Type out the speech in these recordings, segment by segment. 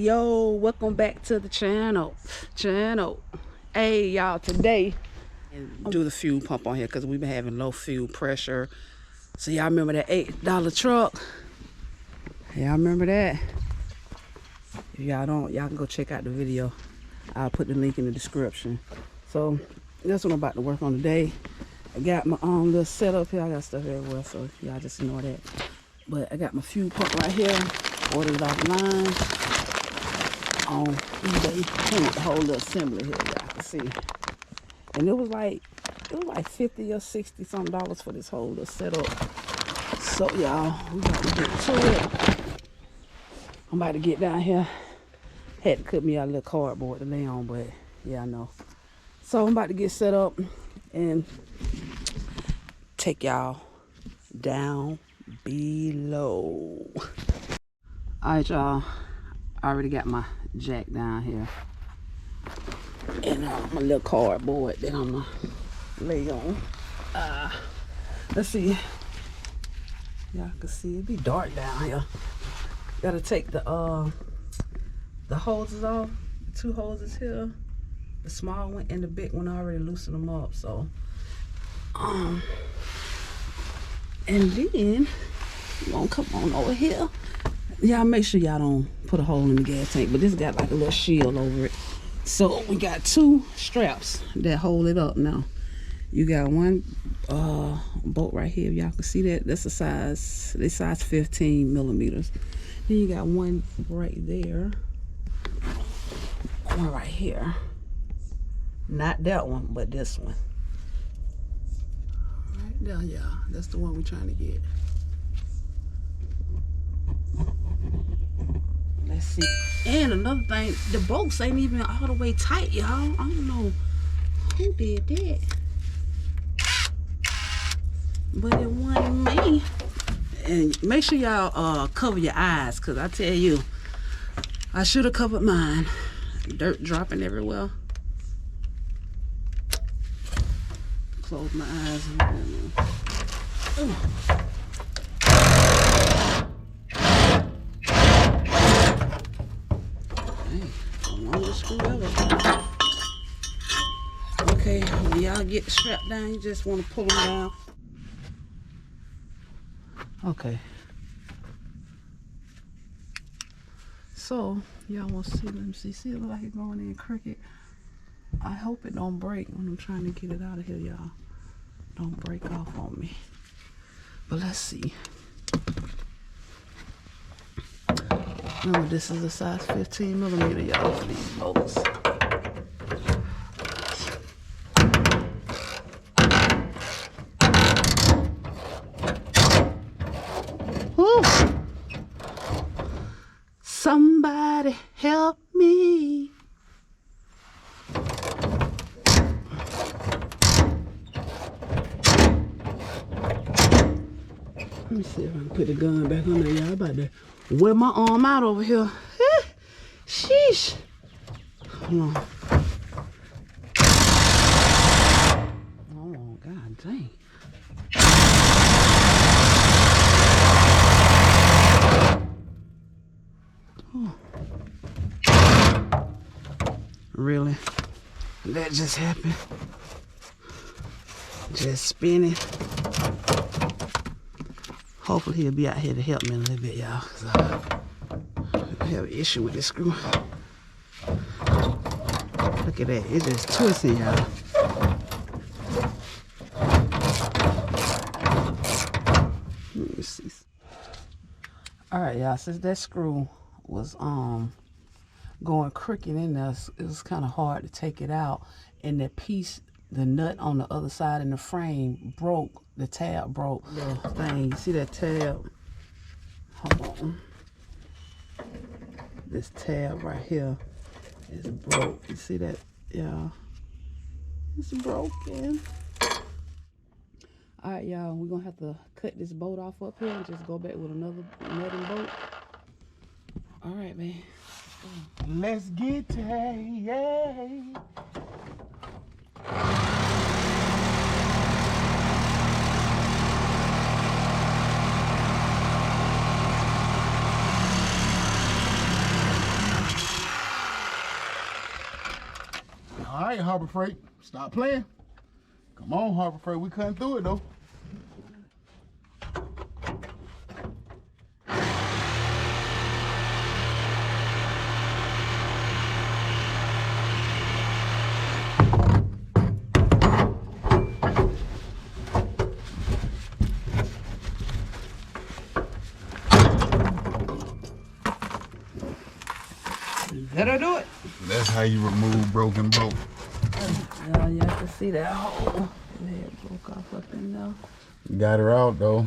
Yo, welcome back to the channel. Hey y'all, today do the fuel pump on here because we've been having low fuel pressure. So y'all remember that $8 truck? Y'all remember that? If y'all don't, y'all can go check out the video. I'll put the link in the description. So that's what I'm about to work on today. I got my own little setup here. I got stuff everywhere, so y'all just ignore that. But I got my fuel pump right here. Ordered it offline on eBay. Came with the whole little assembly here, y'all can see. And it was like 50 or 60 something dollars for this whole little setup. So y'all, we got to get to it. I'm about to get down here. Had to cut me out a little cardboard to lay on, but yeah, I know. So I'm about to get set up and take y'all down below. Alright y'all, I already got my jack down here and my little cardboard that I'm gonna lay on. Let's see, y'all can see it be dark down here. Gotta take the hoses off. The two hoses here, the small one and the big one. I already loosened them up, so and then you gonna come on over here. Y'all make sure y'all don't put a hole in the gas tank, but this got like a little shield over it. So we got two straps that hold it up. Now you got one bolt right here. Y'all can see that. That's a size, they size 15 millimeters. Then you got one right there, one right here. Not that one, but this one right there, y'all. That's the one we're trying to get. Let's see. And another thing, the bolts ain't even all the way tight, y'all. I don't know who did that, but it wasn't me. And make sure y'all cover your eyes, because I tell you, I should have covered mine. Dirt dropping everywhere. Close my eyes. Ooh. Okay, when y'all get the strap down, you just want to pull them down. Okay. So y'all want to see? Let me see. See, it look like it's going in crooked. I hope it don't break when I'm trying to get it out of here, y'all. Don't break off on me. But let's see. Remember, this is a size 15 millimeter, y'all, for these bolts. Woo! Somebody help me. Let me see if I can put the gun back on there, y'all. About to wear my arm out over here. Sheesh. Hold on. Oh, god dang. Oh. Really? That just happened. Just spinning. Hopefully he'll be out here to help me a little bit, y'all, because I have an issue with this screw. Look at that. It's just twisting, y'all. Let me see. Alright, y'all, since that screw was going crooked in there, it was kind of hard to take it out. And that piece, the nut on the other side in the frame broke. The tab broke. The thing, you see that tab? Hold on. This tab right here is broke. You see that, y'all? It's broken. All right, y'all, we're gonna have to cut this bolt off up here and just go back with another nutting bolt. All right, man. Let's get to yeah. All right, Harbor Freight, stop playing. Come on, Harbor Freight, we cutting through it though. That'll do it. That's how you remove broken bolt. Yeah, you have to see that hole. It broke off up in there. Got her out though,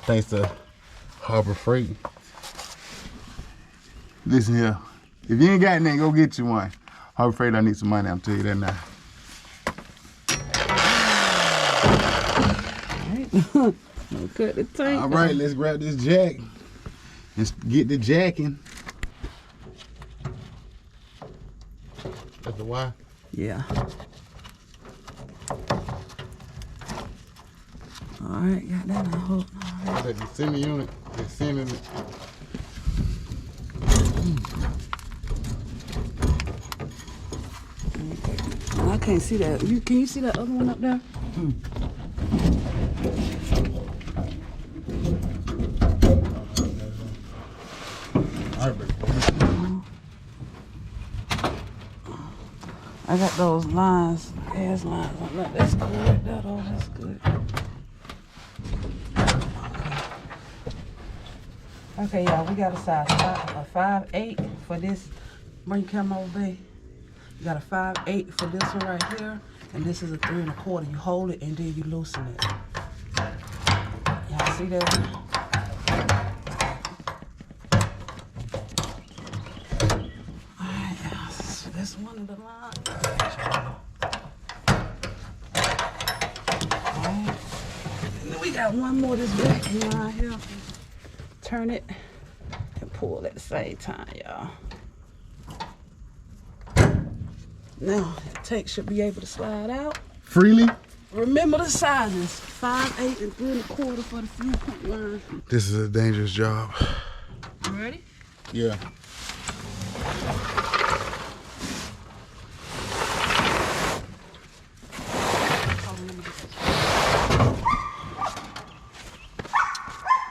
thanks to Harbor Freight. Listen here, if you ain't got nothing, go get you one. Harbor Freight, I need some money, I'll tell you that now. No cut the tank. All right, let's grab this jack and get the jacking. That's the why? Yeah. All right, got that on hold. All right. That's the center unit. They're sending it. I can't see that. Can you see that other one up there? All right, baby. I got those lines, gas lines. That's good right there, though. That's good. Okay, y'all, we got a size 5'8" for this. Bring camera over, babe. You got a 5'8" for this one right here, and this is a 3 1/4. You hold it and then you loosen it. Y'all see that? Alright, y'all. So that's one of the lines. Alright. And then we got one more this vacuum line here. Turn it and pull at the same time, y'all. Now, the tank should be able to slide out. Freely? Remember the sizes, 5'8" and 3 1/4 for the fuel pump line. This is a dangerous job. You ready? Yeah.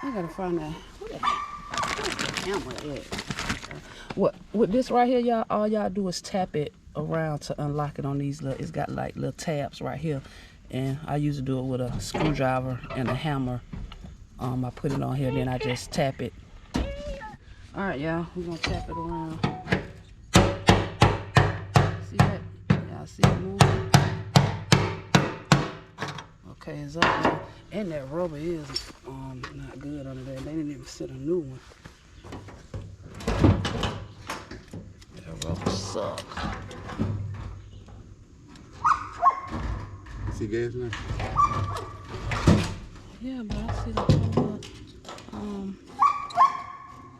I gotta find that. Where's the camera at? What with this right here, y'all, all y'all do is tap it around to unlock it on these little, it's got like little tabs right here. And I usually do it with a screwdriver and a hammer. I put it on here, then I just tap it. All right, y'all, we're gonna tap it around. See that? Y'all see it moving? Okay, it's up now. And that rubber is not good under there. They didn't even set a new one. That rubber sucks. See gas now? Yeah, but I see the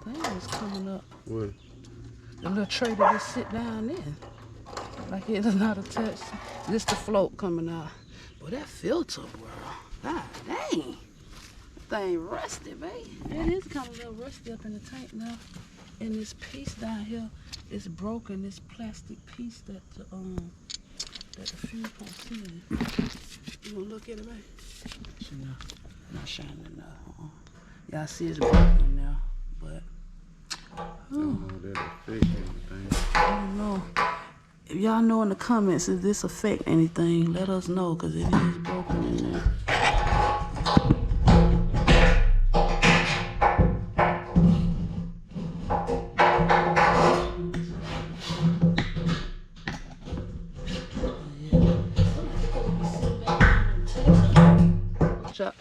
thing is coming up. What? The little tray that they sit down in. Like it is not attached. This the float coming out. Boy, that filter, bro. God dang. That thing rusty, babe. It is kind of a little rusty up in the tank now. And this piece down here is broken. This plastic piece that the fuel pump's in. You wanna look at it, babe? Not shining enough. Y'all see it's broken now, but I don't know that affects anything. I don't know. If y'all know in the comments if this affect anything, let us know, because it is broken in there.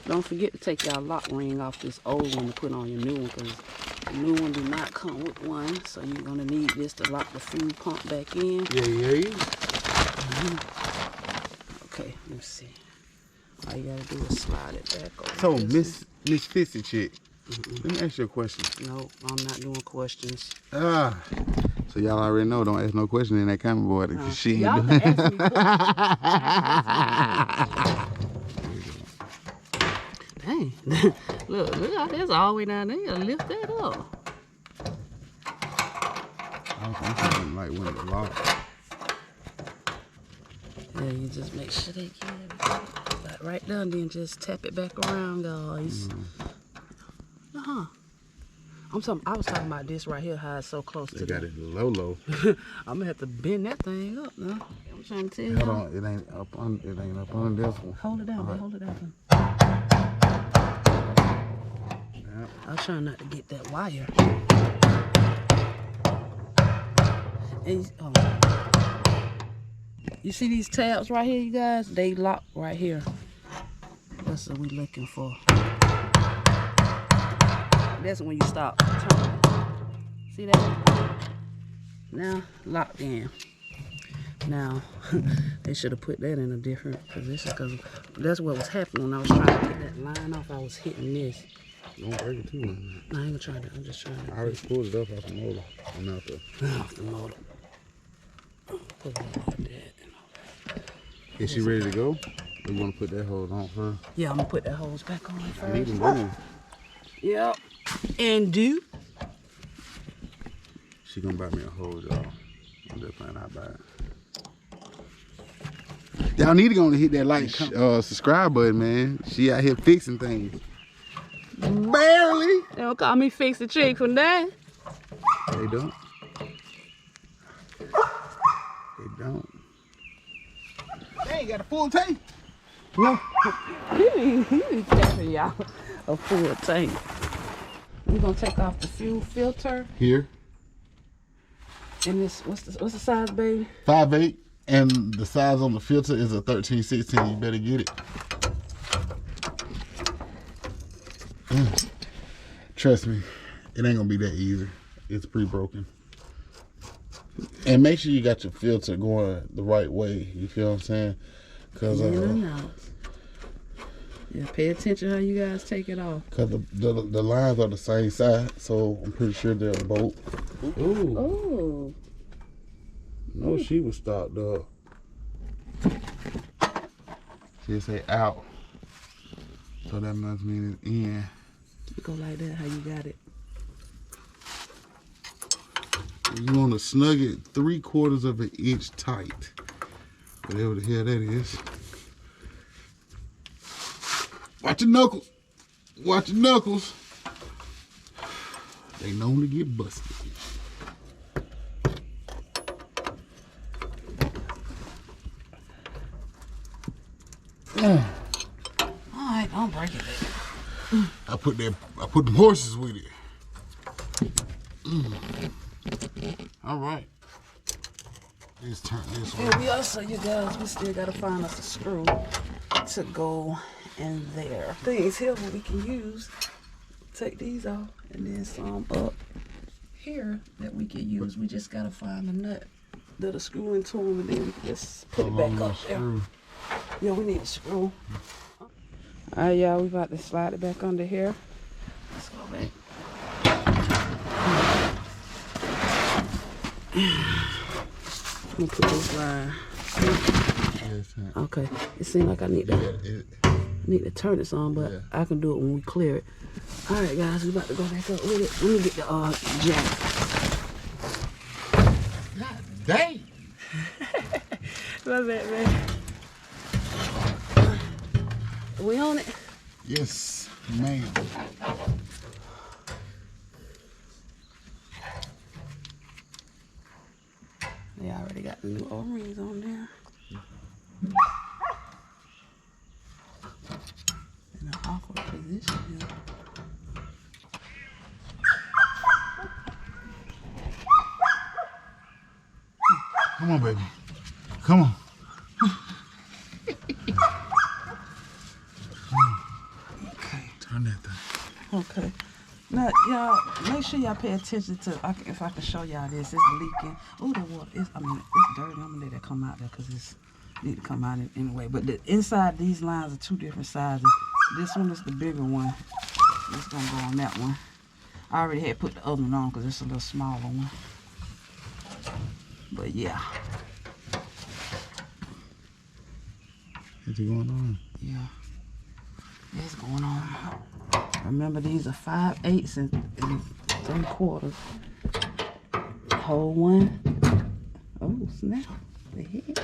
Don't forget to take y'all lock ring off this old one to put on your new one, because the new one do not come with one, so you're gonna need this to lock the fuel pump back in. Yeah. Okay, let's see. All you gotta do is slide it back over. So, Miss Fissy chick, let me ask you a question. No, I'm not doing questions. So y'all already know, don't ask no question in that camera boy, because she ain't Y'all doing can ask me questions. Dang, look out, there's all the way down there. Lift that up. I'm thinking like when it locked. Yeah, you just make sure they get it like right there, and then just tap it back around, guys. I was talking about this right here, how it's so close to. They got it low. I'm gonna have to bend that thing up now. I'm trying to tell you. Hold on, it ain't up on this one. Hold it down, hold it down. Yep. I was trying not to get that wire. And you see these tabs right here, you guys? They lock right here. That's what we looking for. That's when you stop turning. See that? Now, locked in. Now, they should have put that in a different position because that's what was happening when I was trying to get that line off. I was hitting this. Don't break it too much. No, I ain't gonna try that. I'm just trying to. I already pulled it up off the motor. I'm out there. Off the motor. Put it like that. Is she ready to go? Or you want to put that hose on first? Yeah, I'm gonna put that hose back on I first. need to move. Yep. And do. She gonna buy me a hose, y'all. I'm just playing out by it. Y'all need to go and hit that like, subscribe button, man. She out here fixing things. Barely. They don't call me fix the chick from that. They don't. They don't. They ain't got a full tank. No. He be telling y'all a full tank. We're gonna take off the fuel filter. Here. And this, what's the size, baby? 5'8", and the size on the filter is a 13/16. You better get it. Trust me, it ain't gonna be that easy. It's pre-broken. And make sure you got your filter going the right way. You feel what I'm saying? Cause yeah, pay attention how you guys take it off. Cause the lines are the same size, so I'm pretty sure they're both. Ooh. Oh. No, she was stopped up. She say out. So that must mean it's in. Go like that, how you got it. You want to snug it 3/4 of an inch tight. Whatever the hell that is. Watch your knuckles. Watch your knuckles. They known to get busted. Alright, don't break it. I put the horses with it. All right. Let's turn this way. And we also, you guys, we still gotta find us a screw to go in there. Things here what we can use. Take these off and then some up here that we can use. We just gotta find a nut that'll screw into them and then we can just put it back up there. Yeah, we need a screw. Alright, y'all, we about to slide it back under here. Let's go back. I'm gonna put this line. Okay, it seems like I need to turn this on, but I can do it when we clear it. Alright, guys, we about to go back up with it. Let me get the jack. God dang! Love that, man. We on it? Yes, ma'am. They already got the new O-rings on there. In an awkward position here. Come on, baby. Come on. Okay, turn that thing. Okay. Now, y'all, make sure y'all pay attention to, if I can show y'all this, it's leaking. Oh, the water, it's dirty. I'm gonna let that come out there because it's need to come out anyway. But the inside, these lines are two different sizes. This one is the bigger one. It's gonna go on that one. I already had put the other one on because it's a little smaller one. But yeah. What's going on? Yeah. It's going on. Remember, these are 5/8 and 3/4. Hold one. Oh, snap. The head.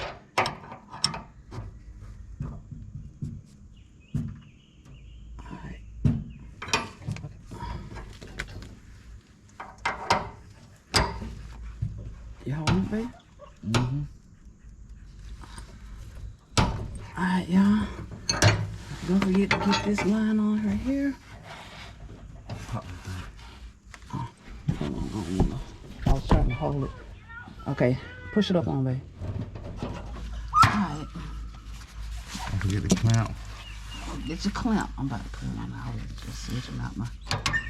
babe? Mm-hmm. Alright, y'all. Don't forget to get this line on right here. Oh, hold on. I was trying to hold it. Okay, push it up on, babe. Alright. Don't forget the clamp. Get your clamp. I'm about to put one out. Just switching out my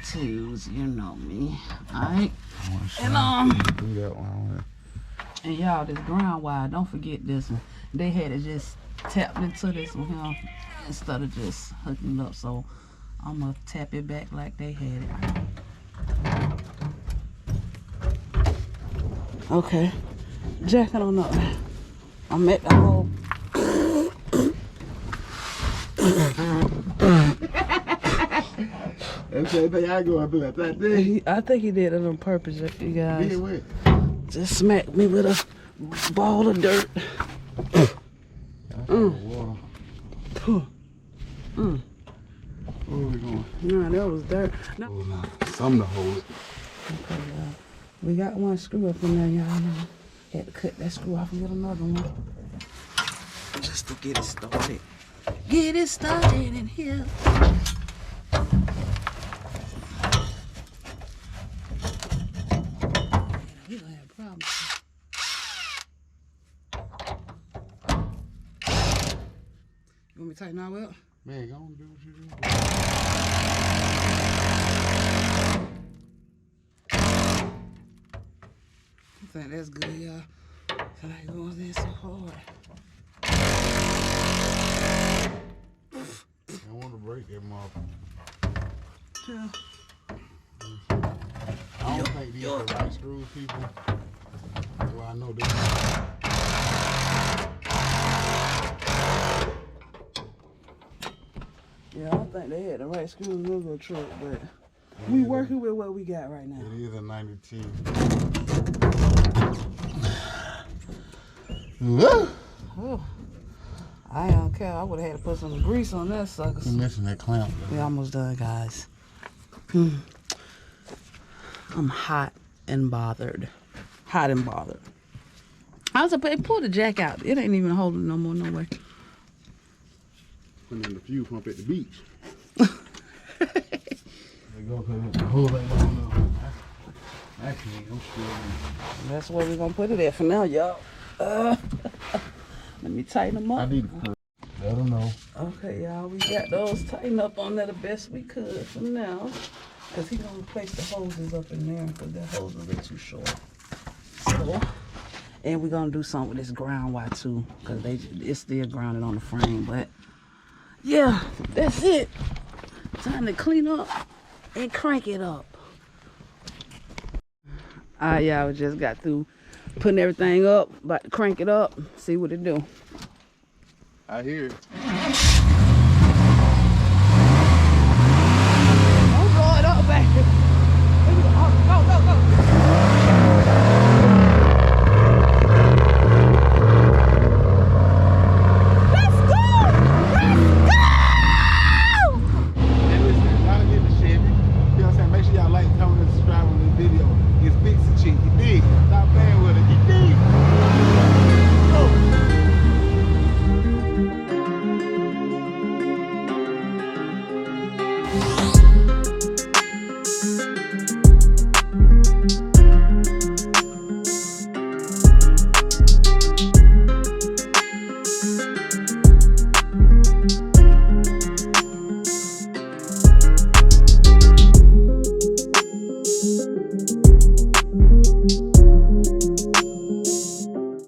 tools. You know me. Alright. And do that one. and y'all, this ground wire, don't forget this one. They had it just tapped into this one here instead of just hooking it up. So I'm gonna tap it back like they had it. Okay. Jack it on up. I'm at the hole. That's the thing I go up that thing. I think he did it on purpose, if you guys. Did what? Just smacked me with a ball of dirt. Water. Mm. Where are we going? Nah, that was dirt. No. Oh, no. Something to hold it. Okay, y'all. We got one screw up in there, y'all. Had to cut that screw off and get another one. Just to get it started. Get it started in here. We're gonna have problems. You want me to tighten our up? Man, go on and do what you do. I think that's good, y'all. I like going in so hard. I want to break that mother. Yeah. I don't think these are the right screws, people. Well, I know this. Yeah, I don't think they had the right screws in this little truck, but we working with what we got right now. It is a 92. Oh, I don't care. I would have had to put some grease on that sucker. You're missing that clamp. We almost done, guys. I'm hot and bothered. Hot and bothered. I was like, pull the jack out. It ain't even holding no more, no way. Putting in the fuel pump at the beach. There you go, cause the whole thing on up. Actually, I'm sure. That's where we're gonna put it at for now, y'all. Let me tighten them I up. need to put. Let them know. Okay, y'all, we got those tightened up on there the best we could for now. Because he's going to place the hoses up in there because the hoses are too short. So, and we're going to do something with this ground wire too because it's still grounded on the frame. But, yeah, that's it. Time to clean up and crank it up. All right, y'all, we just got through putting everything up. About to crank it up, see what it do. I hear it.